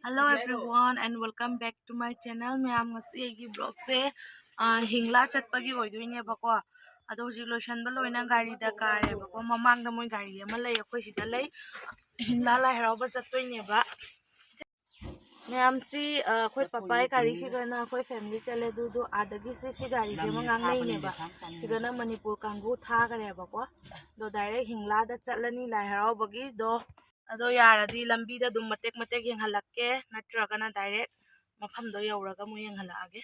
Hello everyone and welcome back to my channel. Ma'am ngasi agi vlog se hingla chatpagi oidoine bako ado ji lotion ba loina gari da kare bako mamang da moi gari ama lay akoi sida lay hingla la harau ba chattoine ba ma'am si khoi papai gari si gana khoi family chale du adagi si gari se mangang nei ne ba sigana manipur kanggu tha gare bako do direct hingla da chatlani lai harau bagi do अदो यारदी लंबी दा दुम मतेक मतेक यंगहलक्के नत्रगना direct मफमदो यौरगा मु यंगहलागे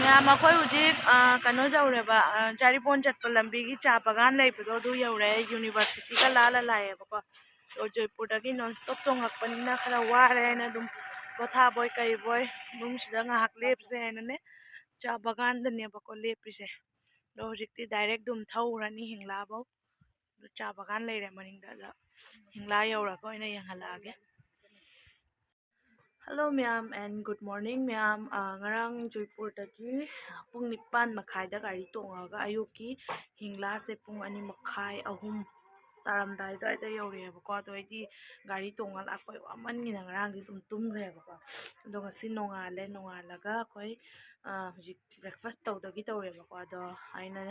ma'am अखोय हुजिक कनो जौरेबा जारीपोन चटप लंबी की चा बगान लेबदो दु यौरे यूनिवर्सिटी का लाला लाएबको तो जयपुरदगी नॉन स्टॉप तोंगलपनिना खरा वारे ना दुम पोथा बॉय कई बॉय दुम सिदा ngahak लेपसे हैनने चा बगान दनेबको लेपिसे दो हुजिकती डायरेक्ट दुम थौरनी हिंगलाबो चा बगान लेरे मनिंगदा Hingla यौरगा ओइना यंगहलागे Hello ma'am and good morning ma'am. Ngarang Joypur dagi pung nipan makai da gari tongaga ayuki hingla se pung ani makai ahum taramdai da yaure ba ko to di gari tongal akoi aman ni ngarang di tum re ba ko do ngasi nongalaga koi hujik breakfast tawdagi tawre ba ko do aina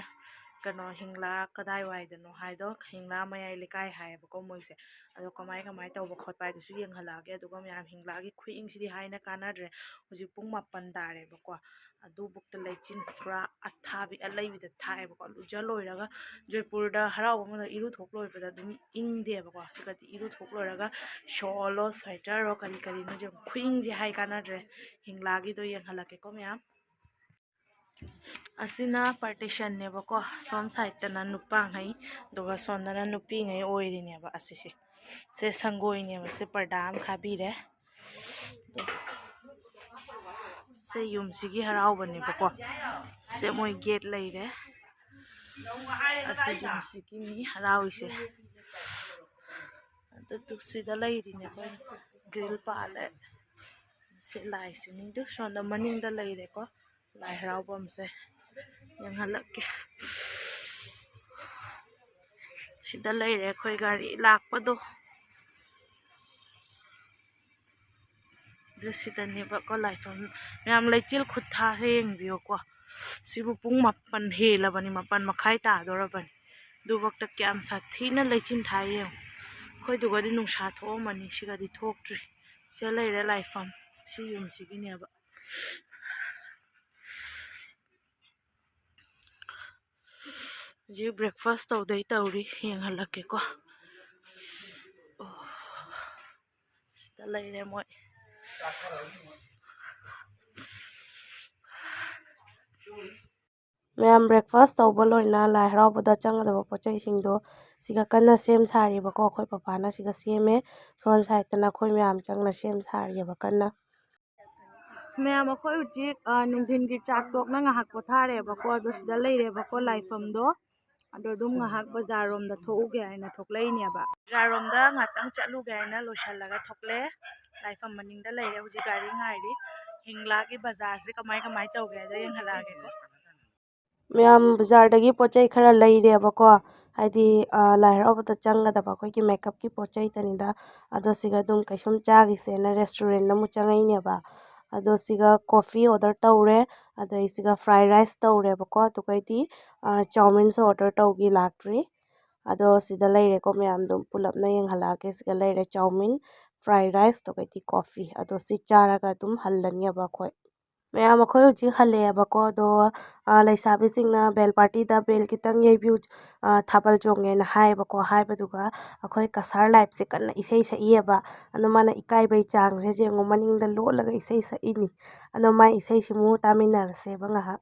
kano hingla kadai wai dano haido hingla mayai lekai hai ba ko moise ado kamai tawba khotpai dusu yenghalage aduga myam hingla gi khuing sidi haina kanadre hujik pung mapan dare ba ko adu bukta leichin pura athabi alaibi da thai ba ko luja loiraga Joypur da harau ma iru thok loi ba dum ingde ba ko sikati iru thok loiraga sholo sweater ro kari no je khuing je hai kanadre hingla gi do yenghalake ko myam asina partition ne bako son side ta na nupang hai doga son na nupi ngai oiri ne ba asise se sangoi ne ba se pardam khabi re se yum sigi harau bane bako se moi gate lai re ase yum sigi ni harau ise adu tuksida lai ri ne ko grill pa le se lai se ni du son da maning da lai re ko lai harau bom se yang halake sida leire khoi gari lakpado sida neba ko laifam ma'am लेचिल खुथा से यंगबियो को सिबु पुंग मापन हेलबनी मापन मखाई ता दोरबनी दुबक क्याम साथीना लेचिन थाये खoi दुगदी नुंसा थोमनी सिगदी थोक्ट्री से लेरे लाइफम सि युम सिगिनेबा जी ब्रेकफास्ट तौदई तौरी यंगहलके को दा लेरे मोय मैम ब्रेकफास्ट तब लोना लाई हराबद चंगदब पोचई सिंगदो सिगा कन्ना सेम सारीबको अखोय पपाना सिगा सेमे सोन साइडना अखोय मैम चंगना सेम सारीबा कन्ना मैम अखोय उजिक नुंधिन की चाक तोकना ngahak पोथारेबको अदो सिदा लेरेबको लाइफमदो अदो दुम ngahak बाजार रोमदा थोउगे आइना थोकलेनियाबा बाजार रोमदा ngatang chatluge आइना लोशलगा थोकले लाइफम मनिंगदा लेरे उजि गाड़ी ngairi हिंगला की बाजार से कमाई तौगे अदो यंगहलागे को मैम बाजार पोचई खरा लेरेबको हाइदी लाई हराबदा चंगदब अखोयगी मेकअप की पोचई तनिदा अदो सिगा दुम कैसुम चागिसेना रेस्टोरेंट नमु चंगईनेबा अदो सिगा कॉफी ऑर्डर तौरे अदई सिगा फ्राइड राइस तौरेबको तुकैदी चाउमीन से ऑर्डर तौगी लाक्ट्री अदो सिदा लेरेको मैम दुम पुलपना यंगहलागे सिगा लेरे चाउमीन फ्राइड राइस तुकैदी कॉफी अदो सि चारागा दुम हल्लनियाबा अखोय मैम अखोय हुजी हलेबको दो लैसाबी सिंगना बेल पार्टी दा बेल कितंग येबिउ थाबल जोंगेना हाइबको हाइबदुगा अखोय कसार लाइफ से कन्ना इसै सइएबा अनो माना इकाई बै चांग से जेंगो मनिंगदा लोलगा इसै सइनी अनो माई इसै सिमु तामिनारसे बंगा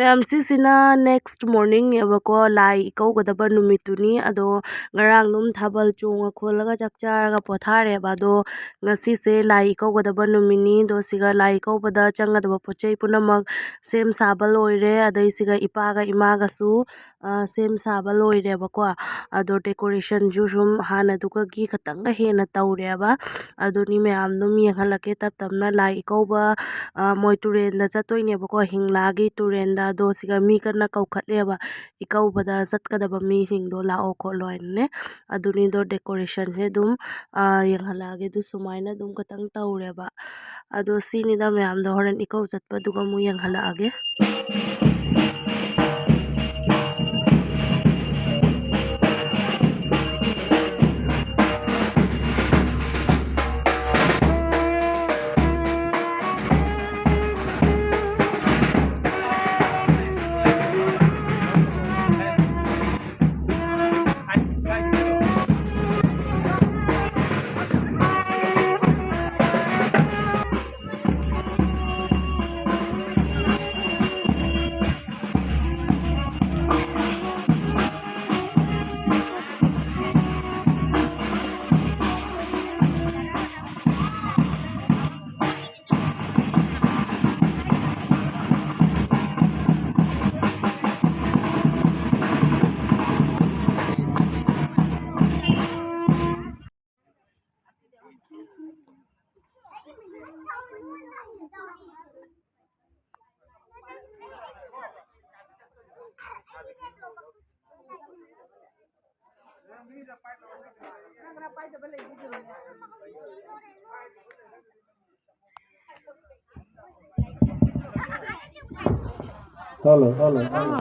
ꯃꯌꯥꯝ ꯁꯤꯁꯤꯅ ꯅꯦꯛꯁ ꯃꯣꯔꯅꯤꯡꯅꯦꯕꯀꯣ ꯂꯥꯏ ꯏꯀꯧꯒꯗꯕ ꯅꯨꯃꯤꯠꯇꯨꯅꯤ ꯑꯗꯣ ꯉꯔꯥꯡ ꯑꯗꯨꯝ ꯊꯥꯕꯜ ꯆꯣꯡꯉ ꯈꯣꯠꯂꯒ ꯆꯥꯛ ꯆꯥꯔꯒ ꯄꯣꯊꯥꯔꯦꯕ ꯑꯗꯣ ꯉꯁꯤꯁꯦ ꯂꯥꯏ ꯏꯀꯧꯒꯗꯕ ꯅꯨꯃꯤꯠꯅꯤ ꯑꯗꯣ ꯁꯤꯒ ꯂꯥꯏ ꯏꯀꯧꯕꯗ ꯆꯪꯒꯗꯕ ꯄꯣꯠ ꯆꯩ ꯄꯨꯝꯅꯃꯛ ꯁꯦꯝ ꯁꯥꯕ ꯂꯣꯏꯔꯦ ꯑꯗꯩ ꯁꯤꯒ ꯏꯄꯥꯒ ꯏꯃꯥꯒꯁꯨ ꯁꯦꯝ ꯁꯥꯕ ꯂꯣꯏꯔꯦꯕꯀꯣ ꯑꯗꯣ ꯗꯦꯀꯣꯔꯦꯁꯟꯁꯨ ꯁꯨꯝ ꯍꯥꯟꯅꯗꯨꯒꯒꯤ ꯈꯇꯪꯒ ꯍꯦꯟꯅ ꯇꯧꯔꯦꯕ ꯑꯗꯨꯅꯤ ꯃꯌꯥꯝ ꯑꯗꯨꯝ ꯌꯦꯡꯍꯜꯂꯛꯀꯦ ꯇꯞ ꯇꯞꯅ ꯂꯥꯏ ꯏꯀꯧꯕ ꯃꯣꯏ ꯇꯨꯔꯦꯟꯗ ꯆꯠꯇꯣꯏꯅꯦꯕꯀꯣ ꯍꯤꯡꯂꯥꯒꯤ ꯇꯨꯔꯦꯟꯗ ꯑꯗꯣ ꯁꯤꯒ ꯃꯤ ꯀꯟꯅ ꯀꯧꯈꯠꯂꯦꯕ ꯏꯀꯧꯕꯗ ꯆꯠꯀꯗꯕ ꯃꯤꯁꯤꯡꯗꯣ ꯂꯥꯛꯑꯣ ꯈꯣꯠꯂꯣ ꯍꯥꯏꯅꯅꯦ ꯑꯗꯨꯅꯤꯗꯣ ꯗꯦꯀꯣꯔꯦꯁꯟꯁꯦ ꯑꯗꯨꯝ ꯌꯦꯡꯍꯜꯂꯛꯑꯒꯦ ꯑꯗꯨ ꯁꯨꯃꯥꯏꯅ ꯑꯗꯨꯝ ꯈꯇꯪ ꯇꯧꯔꯦꯕ ꯑꯗꯣ ꯁꯤꯅꯤꯗ ꯃꯌꯥꯝꯗꯣ ꯍꯣꯔꯦꯟ ꯏꯀꯧ ꯆꯠꯄꯗꯨꯒ ꯑꯃꯨꯛ ꯌꯦꯡꯍꯜꯂꯛꯑꯒꯦ Hello, hello, hello.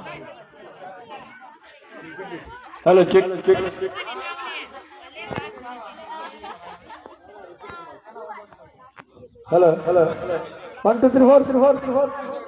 Hello, check. Hello. 1, 2, 3, 4.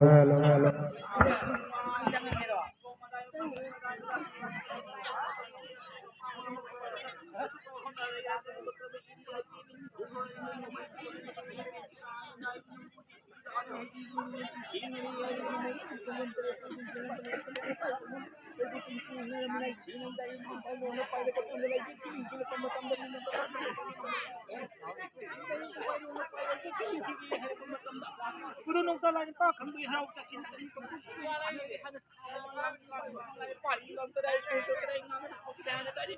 Hello, hello. Kudu nung talaga pa kang bihaw sa sinatin ko. Pali lang tayo sa ito tayo nga ako kita na tadi.